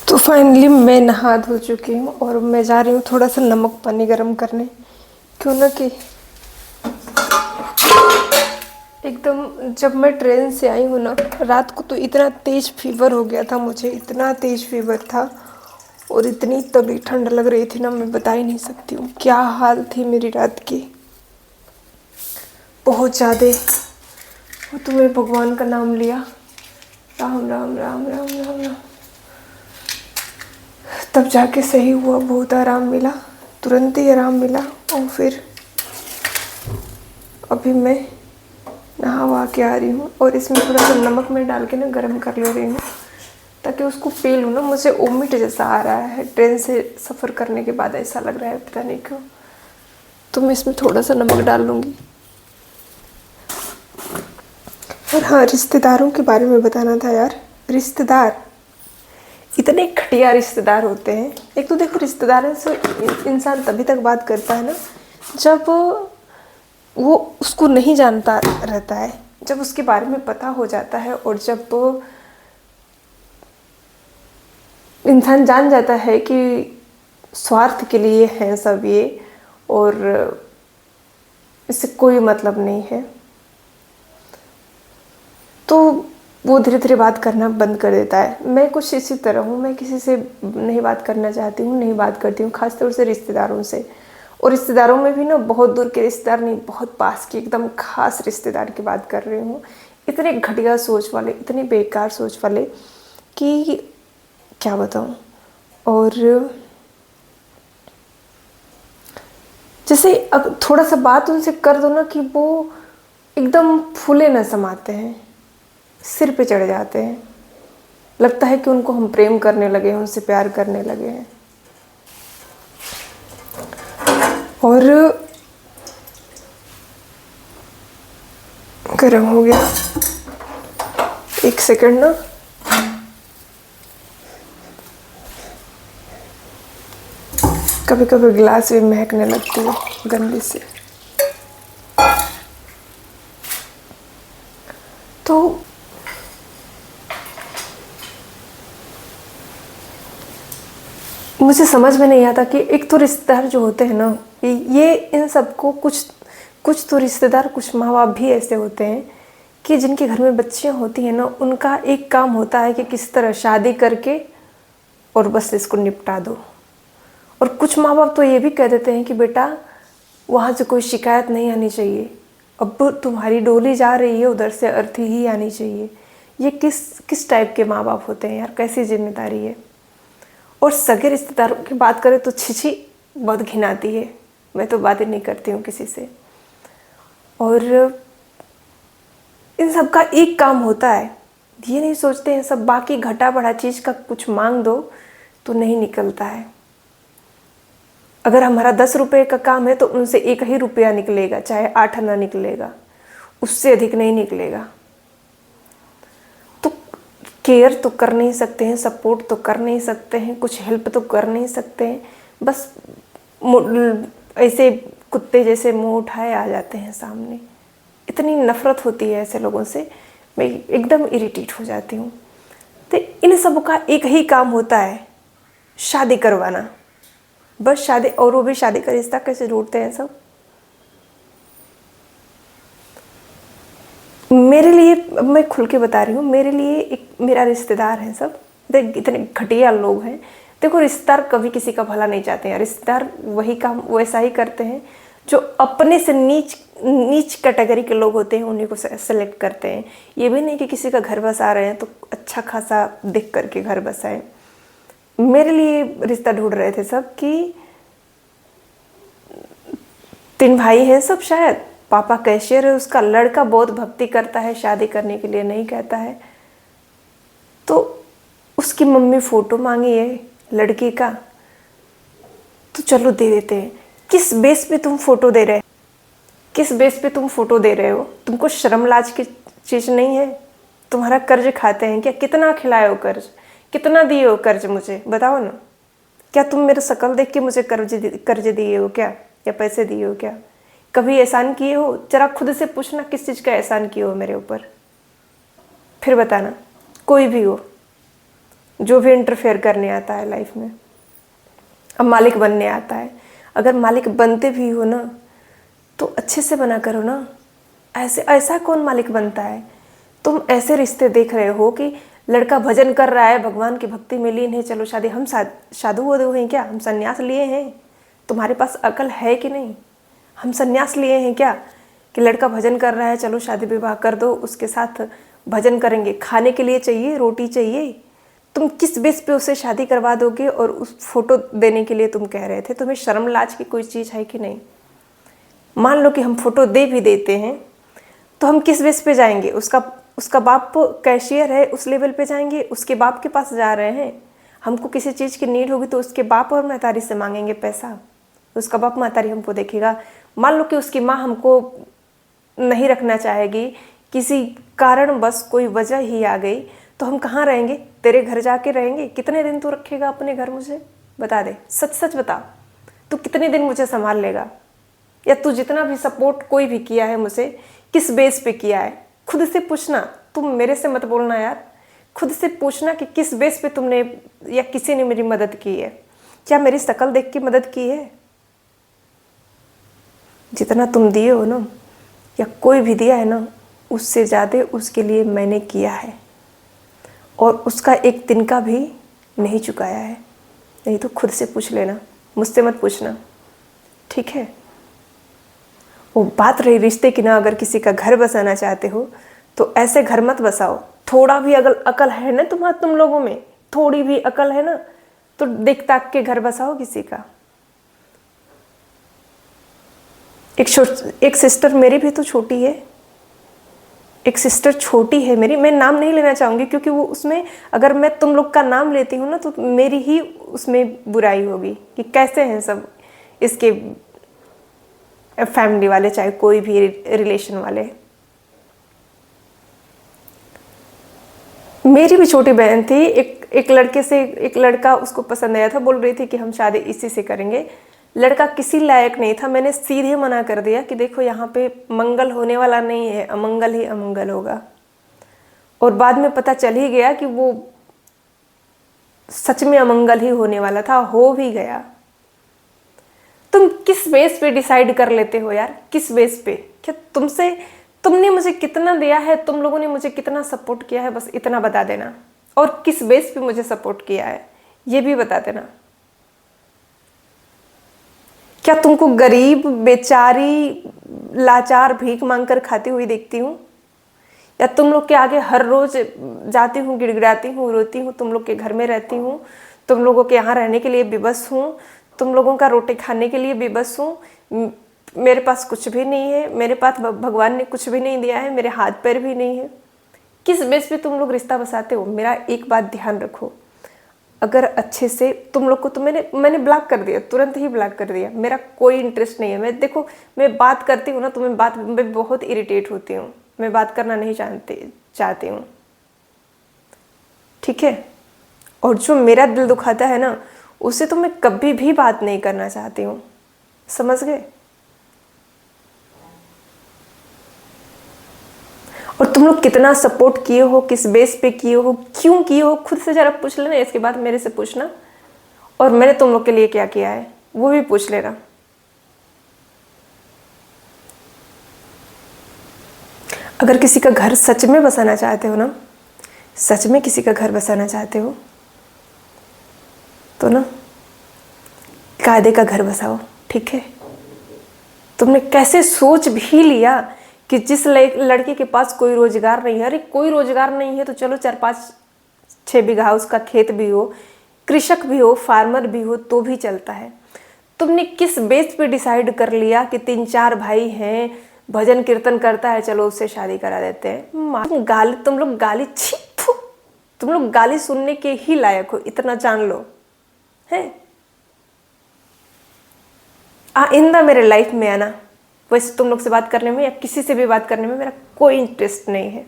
तो फाइनली मैं नहा धो चुकी हूँ और मैं जा रही हूँ थोड़ा सा नमक पानी गर्म करने। क्यों ना कि एकदम जब मैं ट्रेन से आई हूँ ना, रात को तो इतना तेज़ फीवर हो गया था मुझे, इतना तेज़ फीवर था और इतनी तभी ठंड लग रही थी ना, मैं बता ही नहीं सकती हूँ क्या हाल थी मेरी रात की, बहुत ज़्यादा। वो तो मैं भगवान का नाम लिया, राम राम राम राम राम राम, तब जाके सही हुआ, बहुत आराम मिला, तुरंत ही आराम मिला। और फिर अभी मैं नहा वहा के आ रही हूँ और इसमें थोड़ा सा नमक में डाल के ना गर्म कर ले रही हूँ ताकि उसको पी लूँ ना। मुझे वोमिट जैसा आ रहा है, ट्रेन से सफ़र करने के बाद ऐसा लग रहा है, पता नहीं क्यों। तो मैं इसमें थोड़ा सा नमक डाल लूँगी। और हाँ, रिश्तेदारों के बारे में बताना था यार। रिश्तेदार इतने घटिया रिश्तेदार होते हैं। एक तो देखो, रिश्तेदारों से इंसान तभी तक बात करता है ना जब वो उसको नहीं जानता रहता है, जब उसके बारे में पता हो जाता है और जब इंसान जान जाता है कि स्वार्थ के लिए हैं सब ये और इससे कोई मतलब नहीं है, तो वो धीरे धीरे बात करना बंद कर देता है। मैं कुछ इसी तरह हूँ, मैं किसी से नहीं बात करना चाहती हूँ, नहीं बात करती हूँ, खासतौर से रिश्तेदारों से। और रिश्तेदारों में भी ना, बहुत दूर के रिश्तेदार नहीं, बहुत पास की एकदम खास रिश्तेदार की बात कर रही हूँ। इतने घटिया सोच वाले, इतने बेकार सोच वाले कि क्या बताऊँ। और जैसे अब थोड़ा सा बात उनसे कर दो ना कि वो एकदम फूले न समाते हैं, सिर पे चढ़ जाते हैं, लगता है कि उनको हम प्रेम करने लगे हैं, उनसे प्यार करने लगे हैं। और गर्म हो गया, एक सेकंड ना। कभी कभी गिलास भी महकने लगती है गंदी से। तो मुझे समझ में नहीं आता कि एक तो रिश्तेदार जो होते हैं ना, ये इन सबको कुछ तो रिश्तेदार, कुछ माँ बाप भी ऐसे होते हैं कि जिनके घर में बच्चियाँ होती हैं ना, उनका एक काम होता है कि किस तरह शादी करके और बस इसको निपटा दो। और कुछ माँ बाप तो ये भी कह देते हैं कि बेटा वहाँ से कोई शिकायत नहीं आनी चाहिए, अब तुम्हारी डोली जा रही है उधर से अर्थी ही आनी चाहिए। ये किस टाइप के माँ बाप होते हैं यार, कैसी जिम्मेदारी है। और सगे रिश्तेदारों की बात करें तो छिछी, बहुत घिन आती है, मैं तो बातें नहीं करती हूँ किसी से। और इन सब का एक काम होता है, ये नहीं सोचते हैं सब बाकी घटा बढ़ा चीज़ का कुछ मांग दो तो नहीं निकलता है। अगर हमारा 10 रुपये का काम है तो उनसे 1 ही रुपया निकलेगा, चाहे 8 आना निकलेगा, उससे अधिक नहीं निकलेगा। तो केयर तो कर नहीं सकते हैं, सपोर्ट तो कर नहीं सकते हैं, कुछ हेल्प तो कर नहीं सकते हैं, बस ऐसे कुत्ते जैसे मुंह उठाए आ जाते हैं सामने। इतनी नफरत होती है ऐसे लोगों से, मैं एकदम इरिटेट हो जाती हूँ। तो इन सब का एक ही काम होता है, शादी करवाना, बस शादी। और वो भी शादी का रिश्ता कैसे जोड़ते हैं सब। मेरे लिए, अब मैं खुल के बता रही हूँ, मेरे लिए एक मेरा रिश्तेदार है सब, इतने घटिया लोग हैं। देखो, रिश्तेदार कभी किसी का भला नहीं चाहते हैं, रिश्तेदार वही काम वैसा ही करते हैं जो अपने से नीच कैटेगरी के लोग होते हैं, उन्हीं को सेलेक्ट करते हैं। ये भी नहीं कि किसी का घर बसा रहे हैं तो अच्छा खासा दिख करके घर बसाएं। मेरे लिए रिश्ता ढूंढ रहे थे सब कि 3 भाई हैं सब, शायद पापा कैशियर है, उसका लड़का बहुत भक्ति करता है, शादी करने के लिए नहीं कहता है, तो उसकी मम्मी फ़ोटो मांगी है लड़की का, तो चलो दे देते हैं। किस बेस पे तुम फ़ोटो दे रहे हो, किस बेस पे तुम फ़ोटो दे रहे हो? तुमको शर्म लाज की चीज़ नहीं है? तुम्हारा कर्ज खाते हैं क्या? कितना खिलाए हो कर्ज, कितना दिए हो कर्ज, मुझे बताओ ना। क्या तुम मेरा शक्ल देख के मुझे कर्ज दिए हो क्या, या पैसे दिए हो क्या? कभी एहसान किए हो? जरा खुद से पूछना, किस चीज़ का एहसान किए हो मेरे ऊपर, फिर बताना। कोई भी हो, जो भी इंटरफेयर करने आता है लाइफ में। अब मालिक बनने आता है, अगर मालिक बनते भी हो ना तो अच्छे से बना करो ना। ऐसे ऐसा कौन मालिक बनता है? तुम ऐसे रिश्ते देख रहे हो कि लड़का भजन कर रहा है, भगवान की भक्ति में लीन है, चलो शादी। हम साधु वाधु हैं क्या? हम सन्यास लिए हैं? तुम्हारे पास अकल है कि नहीं? हम सन्यास लिए हैं क्या कि लड़का भजन कर रहा है, चलो शादी विवाह कर दो, उसके साथ भजन करेंगे। खाने के लिए चाहिए, रोटी चाहिए, तुम किस बेस पे उसे शादी करवा दोगे? और उस फोटो देने के लिए तुम कह रहे थे, तुम्हें शर्म लाज की कोई चीज़ है कि नहीं? मान लो कि हम फोटो दे भी देते हैं तो हम किस बेस पे जाएंगे? उसका बाप कैशियर है, उस लेवल पे जाएंगे? उसके बाप के पास जा रहे हैं। हमको किसी चीज़ की नीड होगी तो उसके बाप और महतारी से मांगेंगे पैसा, उसका बाप महतारी हमको देखेगा। मान लो कि उसकी माँ हमको नहीं रखना चाहेगी, किसी कारण बस कोई वजह ही आ गई, तो हम कहाँ रहेंगे? तेरे घर जाके रहेंगे। कितने दिन तू रखेगा अपने घर? मुझे बता दे, सच सच बता, तू कितने दिन मुझे संभाल लेगा? या तू जितना भी सपोर्ट कोई भी किया है मुझे, किस बेस पे किया है? खुद से पूछना। तुम मेरे से मत बोलना यार, खुद से पूछना कि किस बेस पे तुमने या किसी ने मेरी मदद की है। क्या मेरी शक्ल देख के मदद की है? जितना तुम दिए हो ना, या कोई भी दिया है ना, उससे ज़्यादा उसके लिए मैंने किया है, और उसका एक दिन का भी नहीं चुकाया है। नहीं तो खुद से पूछ लेना, मुझसे मत पूछना, ठीक है? वो बात रही रिश्ते की ना, अगर किसी का घर बसाना चाहते हो तो ऐसे घर मत बसाओ। थोड़ा भी अगर अकल है ना तुम लोगों में, थोड़ी भी अकल है ना, तो देख ताक के घर बसाओ किसी का। एक सिस्टर मेरी भी तो छोटी है, एक सिस्टर छोटी है मेरी, मैं नाम नहीं लेना चाहूँगी क्योंकि वो उसमें अगर मैं तुम लोग का नाम लेती हूँ ना तो मेरी ही उसमें बुराई होगी कि कैसे हैं सब इसके फैमिली वाले, चाहे कोई भी रिलेशन वाले। मेरी भी छोटी बहन थी, एक लड़के से, एक लड़का उसको पसंद आया था, बोल रही थी कि हम शादी इसी से करेंगे। लड़का किसी लायक नहीं था, मैंने सीधे मना कर दिया कि देखो यहाँ पे मंगल होने वाला नहीं है, अमंगल ही अमंगल होगा। और बाद में पता चल ही गया कि वो सच में अमंगल ही होने वाला था, हो भी गया। तुम किस बेस पे डिसाइड कर लेते हो यार? किस बेस पे? क्या तुमने मुझे कितना दिया है, तुम लोगों ने मुझे कितना सपोर्ट किया है, बस इतना बता देना। और किस बेस पे मुझे सपोर्ट किया है ये भी बता देना। क्या तुमको गरीब, बेचारी, लाचार, भीख मांगकर खाती हुई देखती हूँ? या तुम लोग के आगे हर रोज जाती हूँ, गिड़गिड़ाती हूँ, रोती हूँ, तुम लोग के घर में रहती हूँ, तुम लोगों के यहाँ रहने के लिए बेबस हूँ, तुम लोगों का रोटी खाने के लिए बेबस हूँ। मेरे पास कुछ भी नहीं है, मेरे पास भगवान ने कुछ भी नहीं दिया है, मेरे हाथ पैर भी नहीं है। किस बेस पे तुम लोग रिश्ता बसाते हो? मेरा एक बात ध्यान रखो, अगर अच्छे से तुम लोग को, तो मैंने ब्लॉक कर दिया, तुरंत ही ब्लॉक कर दिया। मेरा कोई इंटरेस्ट नहीं है। मैं देखो, मैं बात करती हूँ ना तो मैं बहुत इरिटेट होती हूँ, मैं बात करना नहीं चाहती हूँ, ठीक है? और जो मेरा दिल दुखाता है ना, उससे तो मैं कभी भी बात नहीं करना चाहती हूँ, समझ गए? और तुम लोग कितना सपोर्ट किए हो, किस बेस पे किए हो, क्यों किए हो, खुद से जरा पूछ लेना। इसके बाद मेरे से पूछना, और मैंने तुम लोग के लिए क्या किया है वो भी पूछ लेना। अगर किसी का घर सच में बसाना चाहते हो ना, सच में किसी का घर बसाना चाहते हो तो ना कायदे का घर बसाओ, ठीक है? तुमने कैसे सोच भी लिया कि जिस लड़के के पास कोई रोजगार नहीं है, अरे कोई रोजगार नहीं है तो चलो 4-5-6 बीघा उसका खेत भी हो, कृषक भी हो, फार्मर भी हो तो भी चलता है। तुमने किस बेस पे डिसाइड कर लिया कि 3-4 भाई हैं, भजन कीर्तन करता है, चलो उससे शादी करा देते हैं? तुम लोग गाली छी, तुम लोग गाली सुनने के ही लायक हो, इतना जान लो है। आइंदा मेरे लाइफ में आना, वैसे तुम लोग से बात करने में या किसी से भी बात करने में मेरा कोई इंटरेस्ट नहीं है।